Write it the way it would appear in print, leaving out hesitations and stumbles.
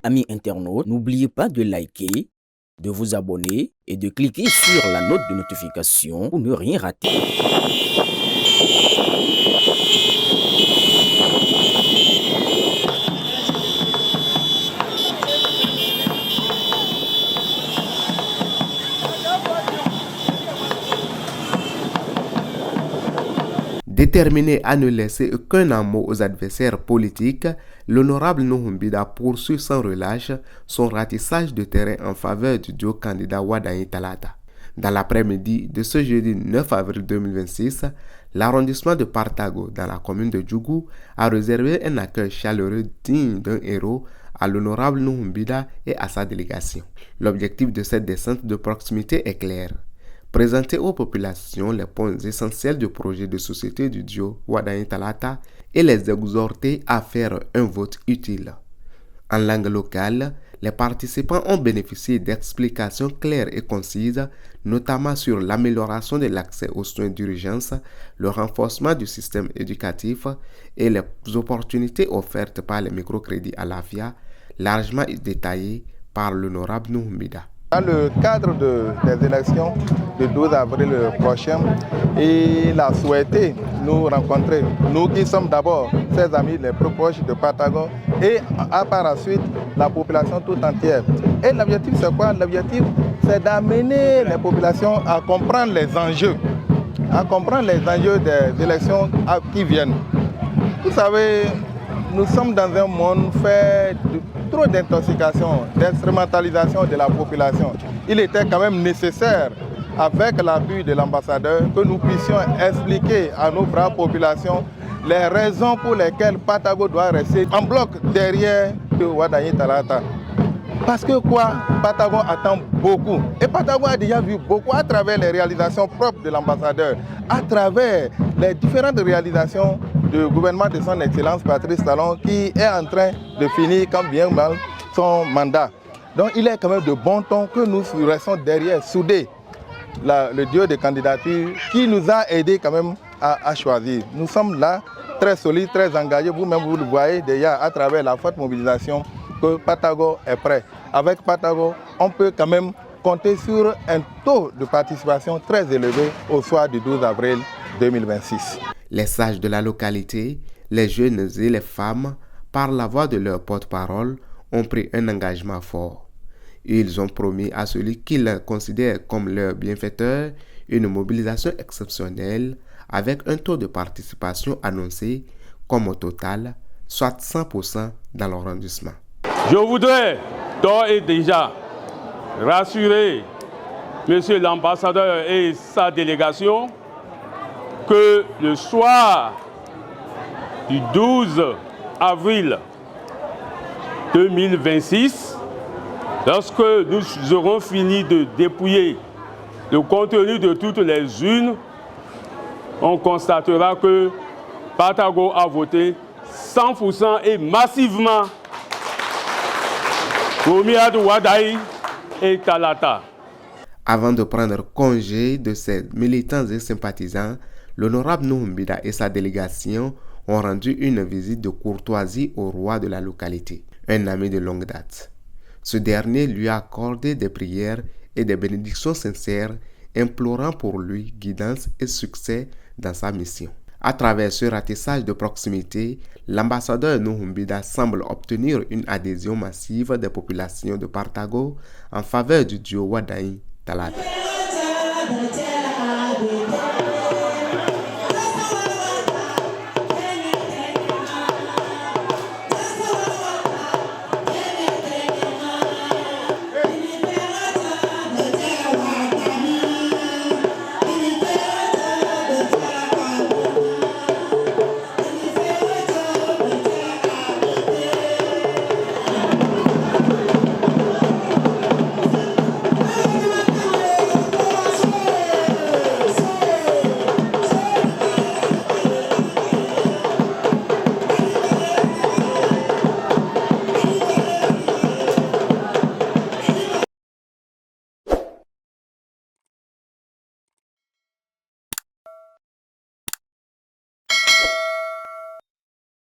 Amis internautes, n'oubliez pas de liker, de vous abonner et de cliquer sur la note de notification pour ne rien rater. Déterminé à ne laisser aucun amour aux adversaires politiques, l'honorable Nuhu Mbida poursuit sans relâche son ratissage de terrain en faveur du duo candidat Wadayi Talata. Dans l'après-midi de ce jeudi 9 avril 2026, l'arrondissement de Partago, dans la commune de Djougou, a réservé un accueil chaleureux digne d'un héros à l'honorable Nuhu Mbida et à sa délégation. L'objectif de cette descente de proximité est clair: présenter aux populations les points essentiels du projet de société du duo Wadayi Talata et les exhorter à faire un vote utile. En langue locale, les participants ont bénéficié d'explications claires et concises, notamment sur l'amélioration de l'accès aux soins d'urgence, le renforcement du système éducatif et les opportunités offertes par les microcrédits à l'AFIA, largement détaillées par l'honorable Nuhu Mbida. Dans le cadre des élections du 12 avril prochain, il a souhaité nous rencontrer, nous qui sommes d'abord ses amis les plus proches de Partago et par la suite la population tout entière. Et l'objectif c'est quoi? L'objectif c'est d'amener les populations à comprendre les enjeux des élections qui viennent. Vous savez, nous sommes dans un monde fait de trop d'intoxication, d'instrumentalisation de la population. Il était quand même nécessaire, avec l'appui de l'ambassadeur, que nous puissions expliquer à nos braves populations les raisons pour lesquelles Partago doit rester en bloc derrière Wadayi Talata. Parce que Partago attend beaucoup. Et Partago a déjà vu beaucoup à travers les réalisations propres de l'ambassadeur, à travers les différentes réalisations du gouvernement de son Excellence Patrice Talon, qui est en train de finir quand bien mal son mandat. Donc il est quand même de bon ton que nous restons derrière, soudés, le duo de candidature qui nous a aidés quand même à choisir. Nous sommes là, très solides, très engagés. Vous-même, vous le voyez déjà à travers la forte mobilisation que Partago est prêt. Avec Partago, on peut quand même compter sur un taux de participation très élevé au soir du 12 avril 2026. Les sages de la localité, les jeunes et les femmes, par la voix de leur porte-parole, ont pris un engagement fort. Ils ont promis à celui qu'ils considèrent comme leur bienfaiteur une mobilisation exceptionnelle avec un taux de participation annoncé comme au total, soit 100% dans l'arrondissement. Je voudrais d'ores et déjà rassurer Monsieur l'ambassadeur et sa délégation que le soir du 12 avril 2026, lorsque nous aurons fini de dépouiller le contenu de toutes les urnes, on constatera que Partago a voté 100% et massivement pour Wadayi et Talata. Avant de prendre congé de ses militants et sympathisants, l'honorable Nuhu Mbida et sa délégation ont rendu une visite de courtoisie au roi de la localité, un ami de longue date. Ce dernier lui a accordé des prières et des bénédictions sincères, implorant pour lui guidance et succès dans sa mission. À travers ce ratissage de proximité, l'ambassadeur Nuhu Mbida semble obtenir une adhésion massive des populations de Partago en faveur du duo Wadayi Talata.